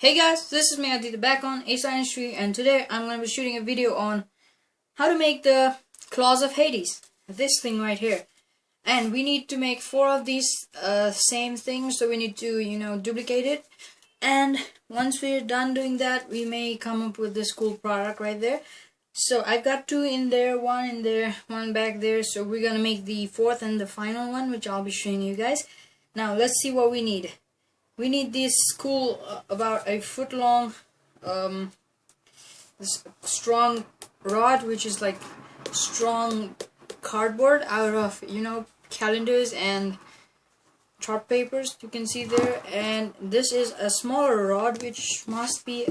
Hey guys, this is me Aditya back on A Science Tree, and today I'm going to be shooting a video on how to make the Claws of Hades. This thing right here. And we need to make 4 of these same things, so we need to, duplicate it. And once we're done doing that, we may come up with this cool product right there. So I've got 2 in there, 1 in there, 1 back there. So we're going to make the 4th and the final one, which I'll be showing you guys. Now let's see what we need. We need this cool, about a foot long, this strong rod, which is like strong cardboard out of, calendars and chart papers, you can see there. And this is a smaller rod, which must be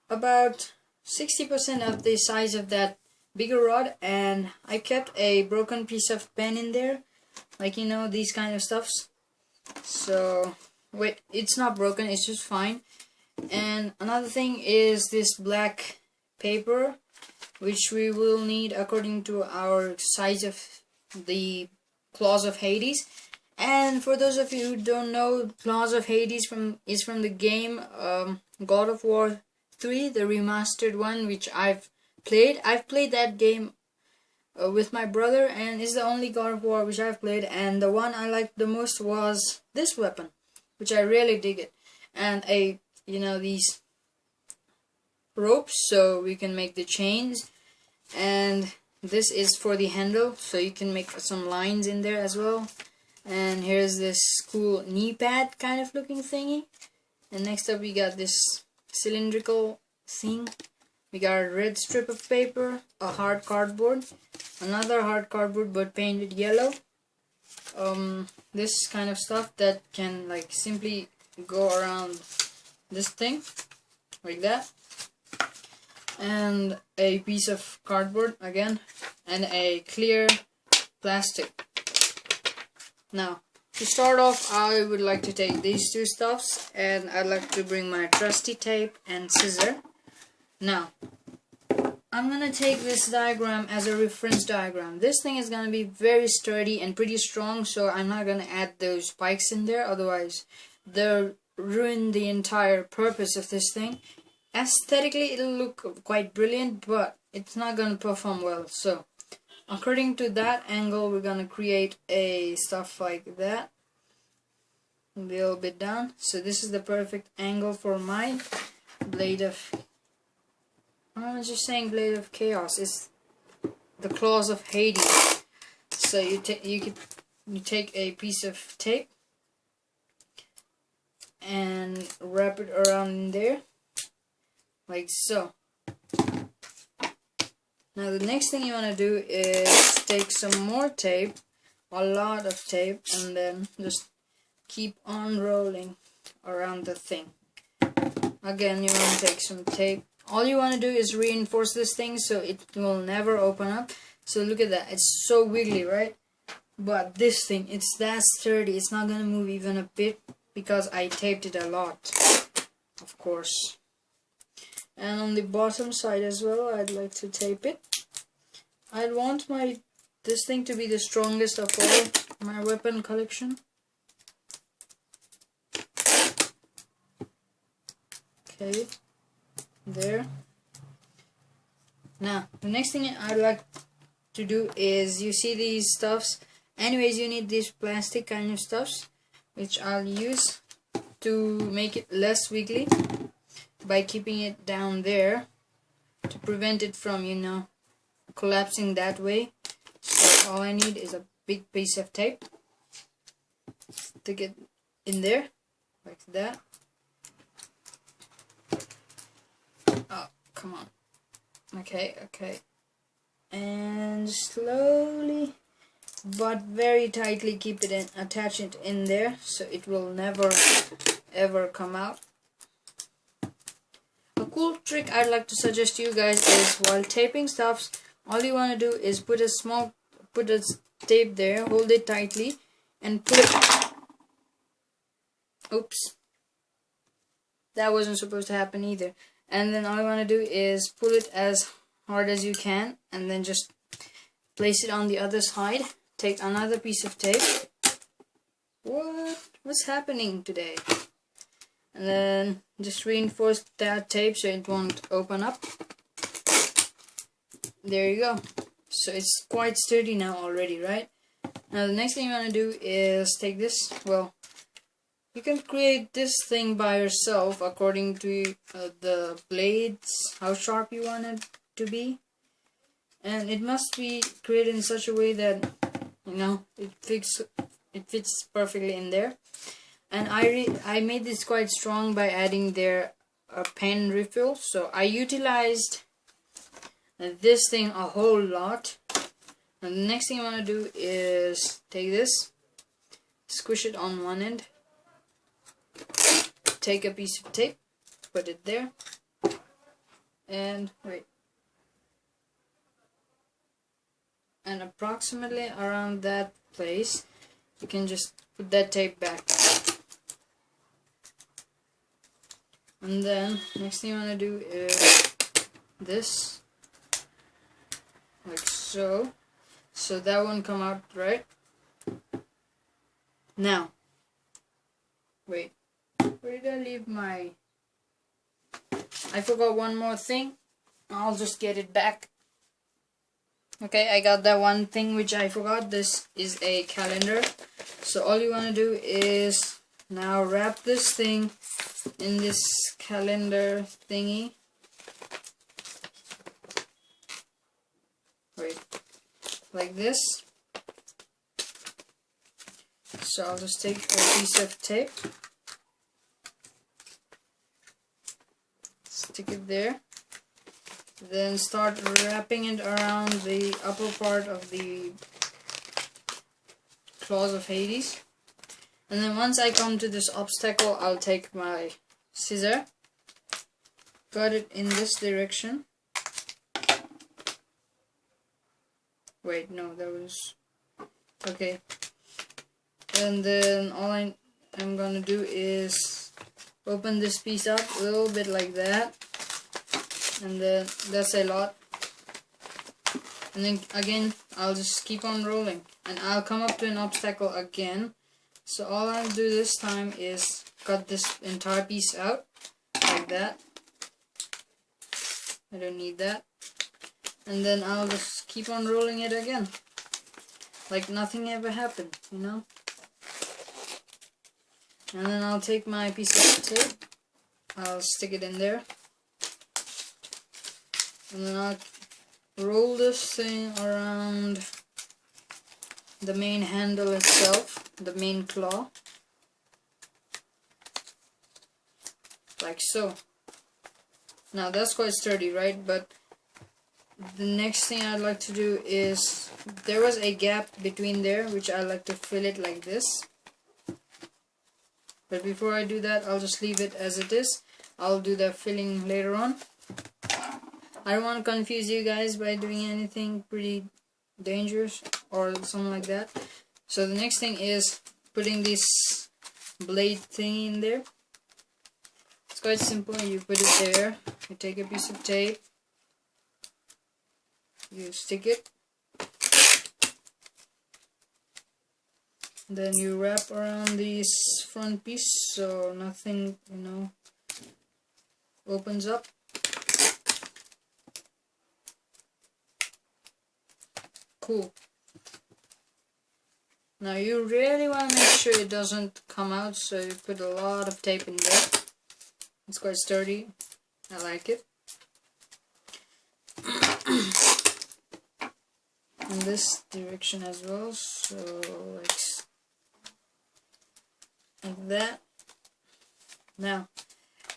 about 60% of the size of that bigger rod. And I kept a broken piece of pen in there, like, these kind of stuffs. So wait, it's not broken, it's just fine. And another thing is this black paper, which we will need according to our size of the Claws of Hades. And for those of you who don't know, Claws of Hades is from the game God of War 3, the remastered one, which I've played. I've played that game with my brother, and it's the only God of War which I've played, and the one I liked the most was this weapon, which I really dig it. And these ropes, so we can make the chains, and this is for the handle, so you can make some lines in there as well. And here's this cool knee pad kind of looking thingy. And next up we got this cylindrical thing. We got a red strip of paper, a hard cardboard, another hard cardboard but painted yellow. This kind of stuff that can like simply go around this thing, like that. And a piece of cardboard again, and a clear plastic. Now, to start off, I would like to take these 2 stuffs, and I'd like to bring my trusty tape and scissor. Now, I'm gonna take this diagram as a reference diagram. This thing is gonna be very sturdy and pretty strong, so I'm not gonna add those spikes in there, otherwise they'll ruin the entire purpose of this thing. Aesthetically, it'll look quite brilliant, but it's not gonna perform well. So, according to that angle, we're gonna create a stuff like that. A little bit down. So this is the perfect angle for my blade of... I was just saying blade of chaos. It's the Claws of Hades. So you take a piece of tape and wrap it around in there, like so. Now the next thing you want to do is take some more tape, a lot of tape, and then just keep on rolling around the thing. Again, you want to take some tape. All you want to do is reinforce this thing so it will never open up. So look at that, it's so wiggly, right? But this thing, it's that sturdy, it's not gonna move even a bit because I taped it a lot, of course. And on the bottom side as well, I'd like to tape it. I'd want this thing to be the strongest of all my weapon collection. Okay. There. Now the next thing I'd like to do is, you see these stuffs, anyways you need these plastic kind of stuffs, which I'll use to make it less wiggly by keeping it down there to prevent it from collapsing that way. So all I need is a big piece of tape, stick it in there like that. Oh, come on. Okay. And slowly but very tightly keep it in, attach it in there so it will never ever come out. A cool trick I'd like to suggest to you guys is, while taping stuffs, all you want to do is put a tape there, hold it tightly, and put it... Oops. That wasn't supposed to happen either. And then all you want to do is pull it as hard as you can, and then just place it on the other side. Take another piece of tape. What's happening today? and then just reinforce that tape so it won't open up. There you go. So it's quite sturdy now already, right? Now the next thing you want to do is take this. Well, you can create this thing by yourself according to the blades, how sharp you want it to be, and it must be created in such a way that, you know, it fits perfectly in there. And I made this quite strong by adding there a pen refill. So I utilized this thing a whole lot. And the next thing you want to do is take this, squish it on one end, take a piece of tape, put it there, and wait. And approximately around that place, you can just put that tape back. And then next thing you want to do is this, like so. So that won't come out, right? Now, wait, where did I leave my... I forgot one more thing. I'll just get it back. Okay, I got that one thing which I forgot. This is a calendar. So all you want to do is now wrap this thing in this calendar thingy. Wait, like this. So I'll just take a piece of tape, stick it there, then start wrapping it around the upper part of the claws of Hades. And then once I come to this obstacle, I'll take my scissor, cut it in this direction. Wait, no, that was... okay. And then all I'm gonna do is open this piece up a little bit like that. And then that's a lot. And then again, I'll just keep on rolling. And I'll come up to an obstacle again. So all I'll do this time is cut this entire piece out like that. I don't need that. And then I'll just keep on rolling it again, like nothing ever happened, you know. And then I'll take my piece of tape, I'll stick it in there, and then I'll roll this thing around the main handle itself, the main claw, like so. Now that's quite sturdy, right? But the next thing I'd like to do is, there was a gap between there which I like to fill it like this. But before I do that, I'll just leave it as it is. I'll do the filling later on. I don't want to confuse you guys by doing anything pretty dangerous or something like that. So the next thing is putting this blade thing in there. It's quite simple. You put it there, you take a piece of tape, you stick it, then you wrap around this front piece so nothing, you know, opens up. Cool. Now you really want to make sure it doesn't come out, so you put a lot of tape in there. It's quite sturdy. I like it. In this direction as well, so like that. Now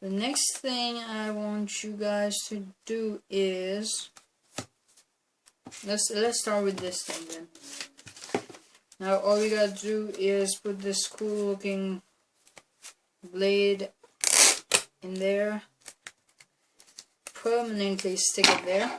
the next thing I want you guys to do is, let's start with this thing then. Now all you gotta do is put this cool looking blade in there, permanently stick it there.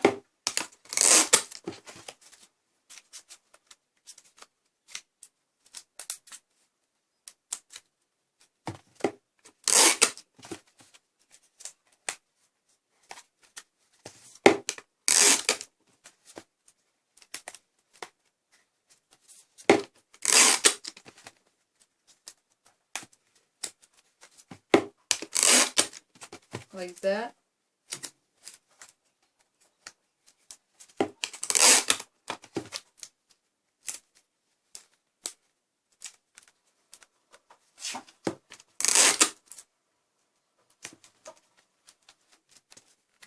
like that.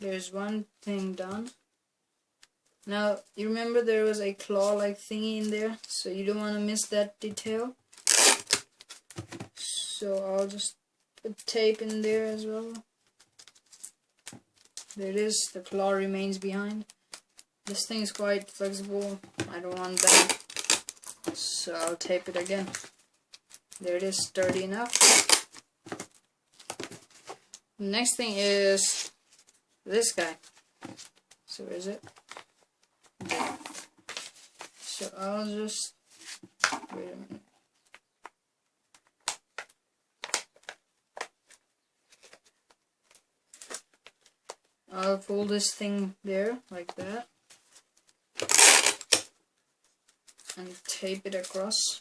There's one thing done. Now, you remember there was a claw-like thingy in there, so you don't want to miss that detail. So I'll just put tape in there as well. There it is, the claw remains behind. This thing is quite flexible, I don't want that, so I'll tape it again. There it is, sturdy enough. Next thing is this guy. So where is it? There. So I'll just, wait a minute. I'll fold this thing there, like that. And tape it across.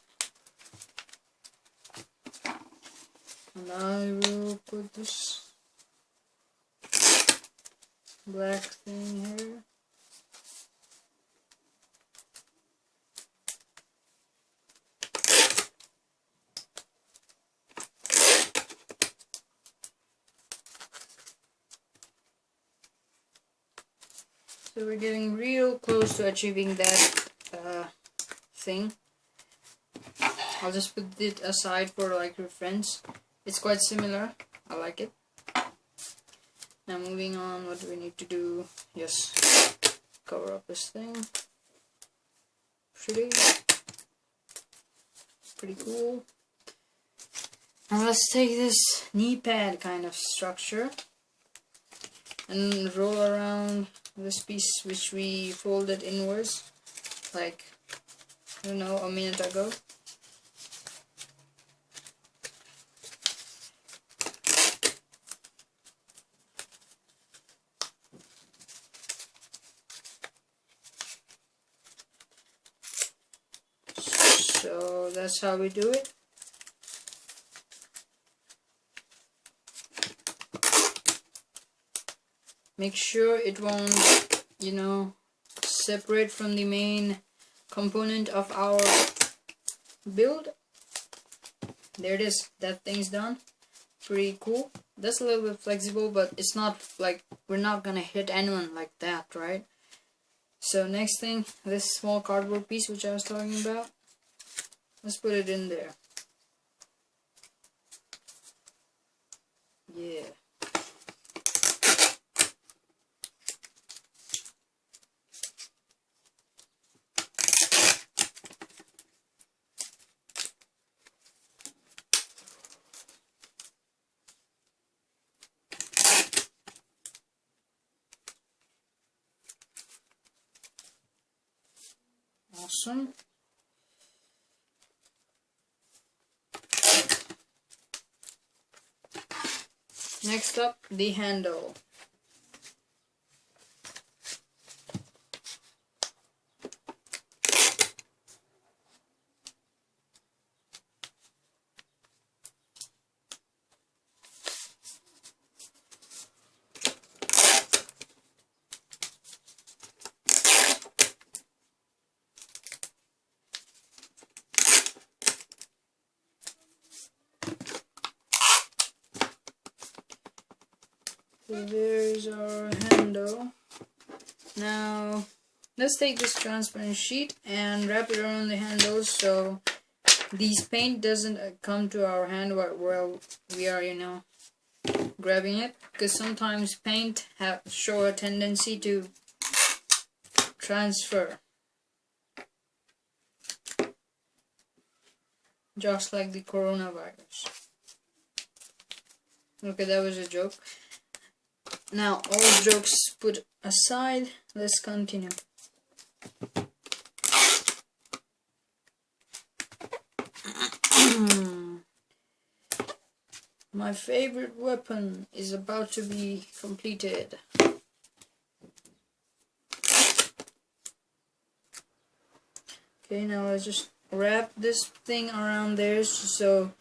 And I will put this black thing here. So we're getting real close to achieving that thing. I'll just put it aside for like reference. It's quite similar. I like it. Now moving on, what do we need to do? Yes, cover up this thing. Pretty cool. Now let's take this knee pad kind of structure and roll around this piece which we folded inwards like, I don't know, a minute ago. So that's how we do it. Make sure it won't, you know, separate from the main component of our build. There it is, that thing's done. Pretty cool. That's a little bit flexible, but it's not like, we're not gonna hit anyone like that, right? So next thing, this small cardboard piece which I was talking about, let's put it in there. Yeah. Awesome. Next up, the handle. So there's our handle. Now let's take this transparent sheet and wrap it around the handle so these paint doesn't come to our hand while we are, you know, grabbing it, because sometimes paint show a tendency to transfer, just like the coronavirus. Okay, that was a joke. Now, all jokes put aside, let's continue. My favorite weapon is about to be completed. Okay, now let's just wrap this thing around there so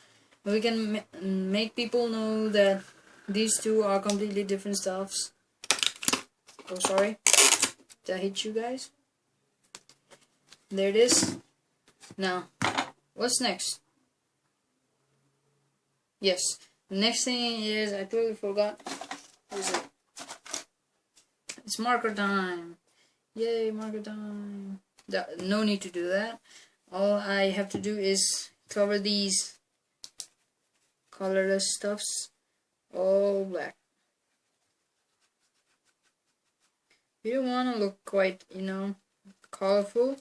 we can make people know that these two are completely different stuffs. Oh, sorry. Did I hit you guys? There it is. Now, what's next? Yes, the next thing is, I totally forgot. What is it? It's marker time. Yay, marker time. No need to do that. All I have to do is cover these colorless stuffs all black. You don't want to look quite, colorful.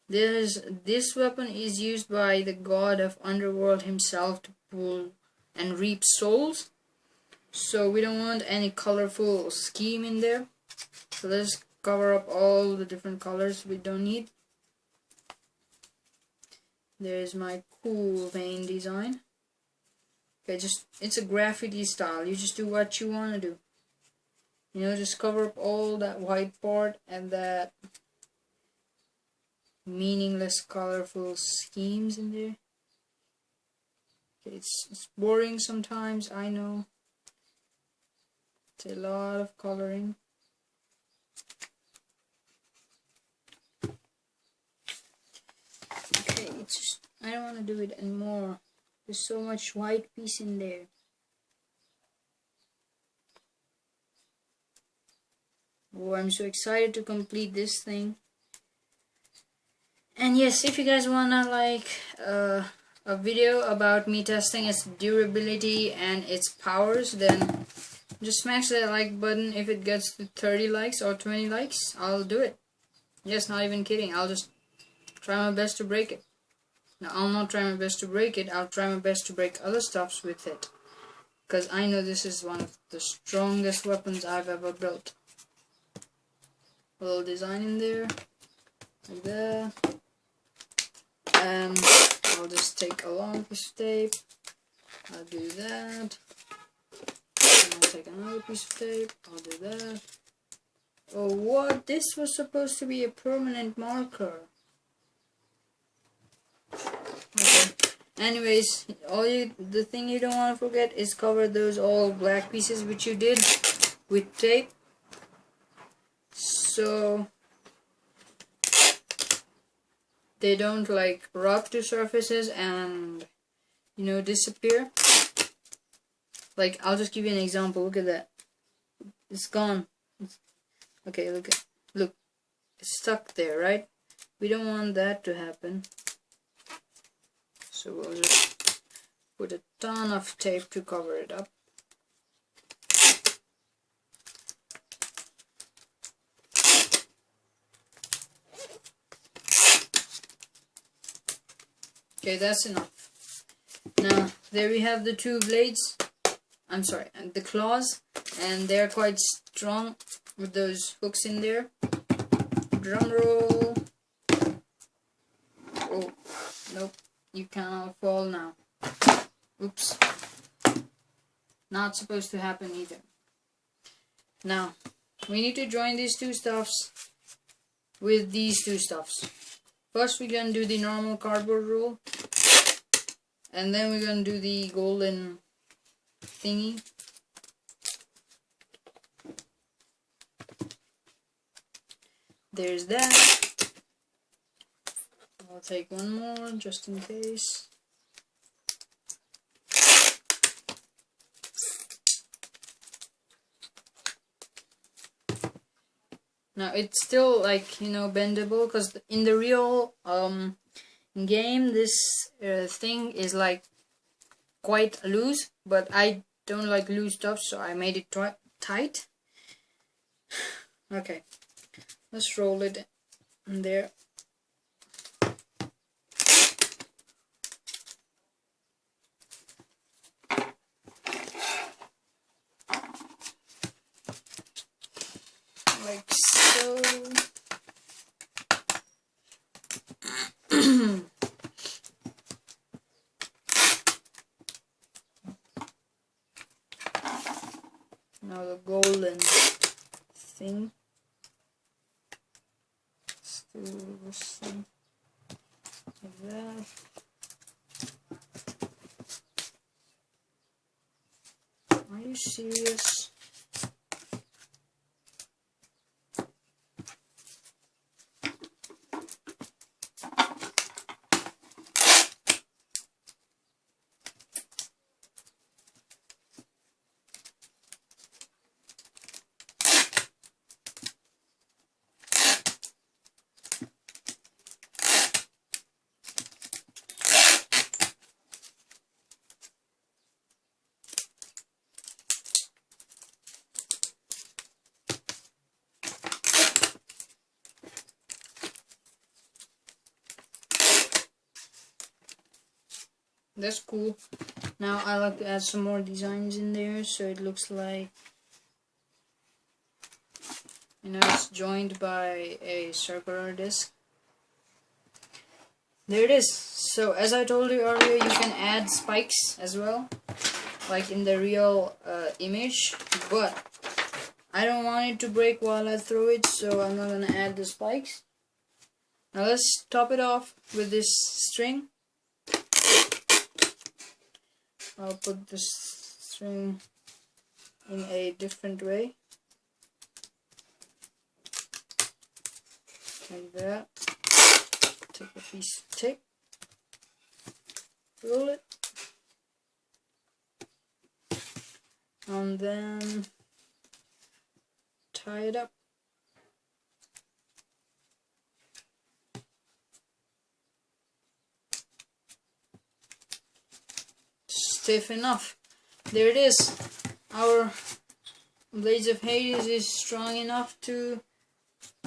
This weapon is used by the god of underworld himself to pull and reap souls. So we don't want any colorful scheme in there. So let's cover up all the different colors we don't need. There's my cool vein design. Okay, it's a graffiti style. You just do what you want to do. Just cover up all that white part and that meaningless colorful schemes in there. Okay, it's boring sometimes, I know. It's a lot of coloring. Okay, I don't want to do it anymore. There's so much white piece in there. Oh, I'm so excited to complete this thing. And yes, if you guys wanna a video about me testing its durability and its powers, then just smash that like button. If it gets to 30 likes or 20 likes, I'll do it. Yes, not even kidding. I'll just try my best to break it. No, I'll not try my best to break it. I'll try my best to break other stuffs with it. Because I know this is one of the strongest weapons I've ever built. A little design in there. Like that. And I'll just take a long piece of tape. I'll do that. And I'll take another piece of tape. I'll do that. Oh, what? This was supposed to be a permanent marker. Okay. Anyways, the thing you don't want to forget is cover those all black pieces which you did with tape. So they don't rub to surfaces and disappear. I'll just give you an example. Look at that. It's gone. Okay, look, it's stuck there, right? We don't want that to happen. So we'll just put a ton of tape to cover it up. Okay, that's enough. Now, there we have the two blades. I'm sorry, the claws. And they're quite strong with those hooks in there. Drum roll. Oh, nope. You cannot fall now. Oops. Not supposed to happen either. Now, we need to join these two stuffs with these two stuffs. First we're going to do the normal cardboard roll. And then we're going to do the golden thingy. There's that. I'll take one more just in case. Now it's still bendable, because in the real game this thing is quite loose, but I don't like loose stuff, so I made it tight. Okay, let's roll it in there. Like so. Now the golden thing. Let's do this thing like that. Why you serious? That's cool. Now I like to add some more designs in there so it looks like, you know, it's joined by a circular disc. There it is. So as I told you earlier, you can add spikes as well, like in the real image, but I don't want it to break while I throw it, so I'm not gonna add the spikes. Now let's top it off with this string. I'll put this string in a different way, like that. Take a piece of tape, roll it, and then tie it up. Stiff enough. There it is. Our Blades of Hades is strong enough to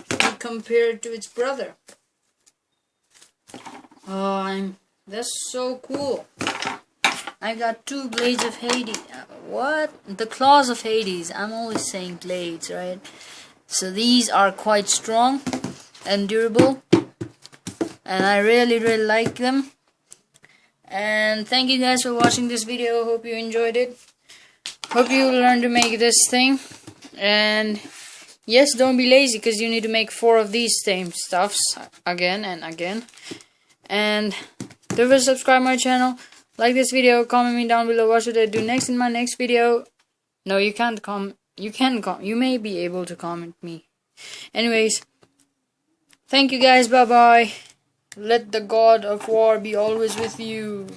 be compared to its brother. Oh, that's so cool. I got two Blades of Hades. What? The Claws of Hades. I'm always saying blades, right? So these are quite strong and durable, and I really like them. And thank you guys for watching this video. Hope you enjoyed it. Hope you learn to make this thing. And yes, don't be lazy, because you need to make 4 of these same stuffs again and again. And don't forget to subscribe my channel, like this video, comment me down below what should I do next in my next video. No, you can't comment. You may be able to comment me. Anyways, thank you guys. Bye bye. Let the God of War be always with you.